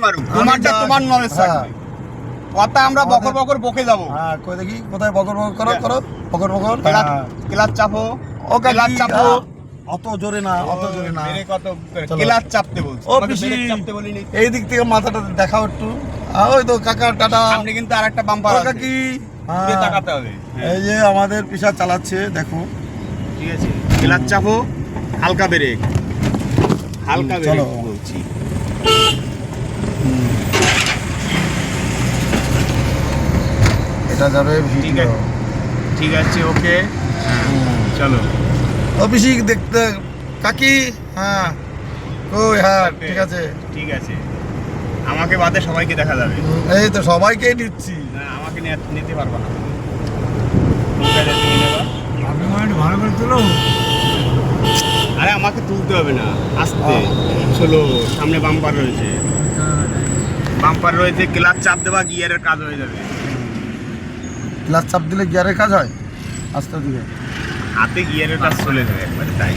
মারুক, তোমারটা তোমার নলেজ থাকবে। কথা আমরা বকর বকর বকে যাবো। হ্যাঁ, কই দেখি কোথায় বকর বকর করো করো বকর বকর। ক্লাচ চাপো, ও ক্লাচ চাপো। অত জোরে না, অত জোরে না। ব্রেক কত ক্লাচ চাপতে বলছো, ও তোমাকে পিসি, ব্রেক চাপতে বলিনি। এই দিক থেকে মাথাটা দেখাও একটু। ওই তো কাকা, টাটা। সামনে কিন্তু আরেকটা বাম্পার ও আছে, কাকি, ঘুরে তাকাতে হবে। এই যে আমাদের পিসা চালাচ্ছে, দেখো। ঠিক আছে, ক্লাচ চাপো, হালকা ব্রেক, হালকা ব্রেক চলো। বলছি। এটা যাবে ঠিক ভিডিও। আছে, ঠিক আছে, ওকে, চলো। ও পিসি দেখতে, কাকি, হ্যাঁ কই, হ্যাঁ ঠিক আছে। ঠিক আছে, আমাকে বাদে সবাইকে দেখা যাবে। এই তো সবাইকেই নিচ্ছি। না, আমাকে নিতে পারবো না। কোনটা তুমি নেবা? আপনি মানে ভালো করে তুলো। আরে আমাকে তুলতে হবে না, আস্তে চলো। সামনে বাম্পার রয়েছে, বাম্পার রয়েছে, ক্লাচ চাপ দেবা, গিয়ারের কাজ হয়ে যাবে। ক্লাচ চাপ দিলে গিয়ারের কাজ হয়, আস্তে দিকে। হাতে গিয়ারের কাজ চলে যাবে একবারে, তাই।